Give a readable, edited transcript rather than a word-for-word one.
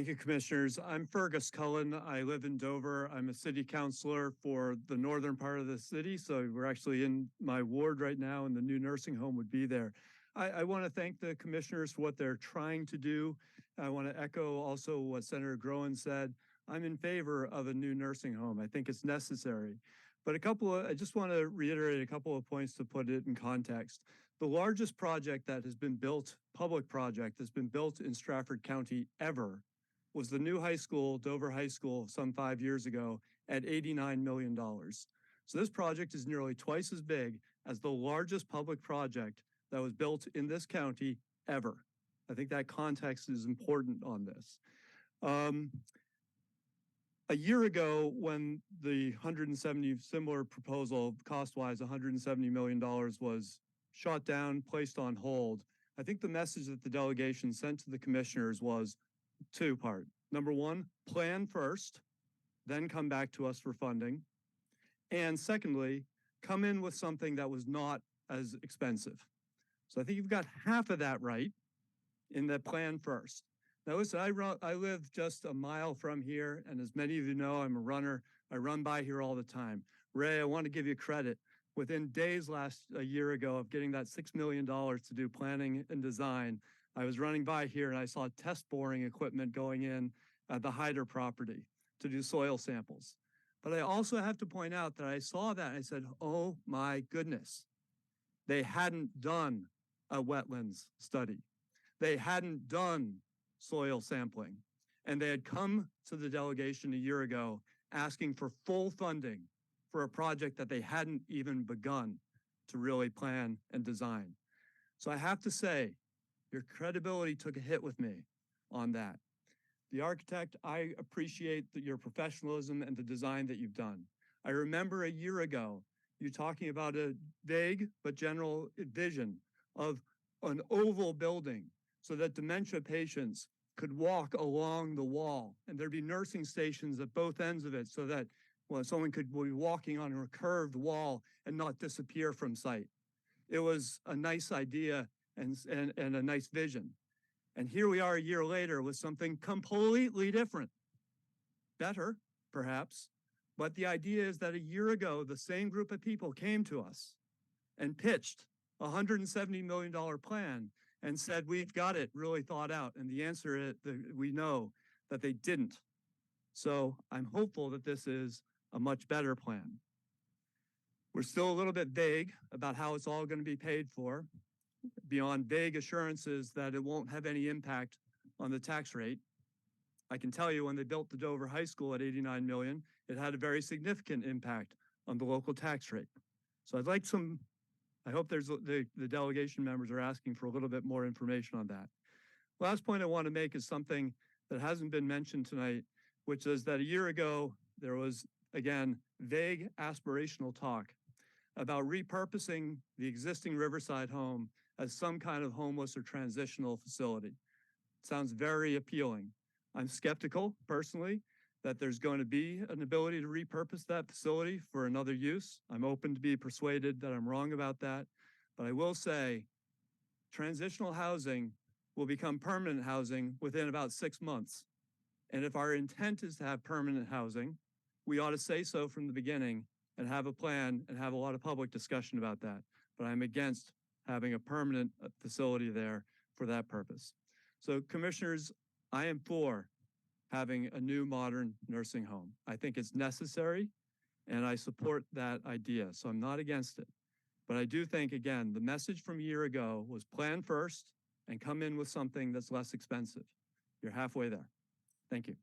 Thank you, Commissioners. I'm Fergus Cullen. I live in Dover. I'm a city councilor for the northern part of the city. So we're actually in my ward right now, and the new nursing home would be there. I want to thank the commissioners for what they're trying to do. I want to echo also what Senator Groen said. I'm in favor of a new nursing home. I think it's necessary. But I just want to reiterate a couple of points to put it in context. The largest project that has been built, public project that's been built in Strafford County ever, was the new high school, Dover High School, some 5 years ago at $89 million. So this project is nearly twice as big as the largest public project that was built in this county ever. I think that context is important on this. A year ago, when the 170 similar proposal, cost-wise, $170 million was shot down, placed on hold, I think the message that the delegation sent to the commissioners was two-part. Number one, plan first, then come back to us for funding. And secondly, come in with something that was not as expensive. So I think you've got half of that right in the plan first. Now listen, I live just a mile from here, and as many of you know, I'm a runner. I run by here all the time. Ray, I want to give you credit. Within days a year ago of getting that $6 million to do planning and design, I was running by here and I saw test boring equipment going in at the Hyder property to do soil samples. But I also have to point out that I saw that and I said, oh my goodness, they hadn't done a wetlands study. They hadn't done soil sampling. And they had come to the delegation a year ago asking for full funding for a project that they hadn't even begun to really plan and design. So I have to say, your credibility took a hit with me on that. The architect, I appreciate your professionalism and the design that you've done. I remember a year ago, you talking about a vague but general vision of an oval building so that dementia patients could walk along the wall and there'd be nursing stations at both ends of it so that someone could be walking on a curved wall and not disappear from sight. It was a nice idea and a nice vision. And here we are a year later with something completely different. Better, perhaps, but the idea is that a year ago, the same group of people came to us and pitched a $170 million plan and said, we've got it really thought out. And the answer is that we know that they didn't. So I'm hopeful that this is a much better plan. We're still a little bit vague about how it's all going to be paid for, beyond vague assurances that it won't have any impact on the tax rate. I can tell you when they built the Dover High School at $89 million, it had a very significant impact on the local tax rate. So I'd like I hope the delegation members are asking for a little bit more information on that. Last point I want to make is something that hasn't been mentioned tonight, which is that a year ago, there was, again, vague aspirational talk about repurposing the existing Riverside home as some kind of homeless or transitional facility. It sounds very appealing. I'm skeptical, personally, that there's going to be an ability to repurpose that facility for another use. I'm open to be persuaded that I'm wrong about that. But I will say, transitional housing will become permanent housing within about 6 months. And if our intent is to have permanent housing, we ought to say so from the beginning and have a plan and have a lot of public discussion about that. But I'm against having a permanent facility there for that purpose. So commissioners, I am for having a new modern nursing home. I think it's necessary and I support that idea. So I'm not against it. But I do think, again, the message from a year ago was plan first and come in with something that's less expensive. You're halfway there. Thank you.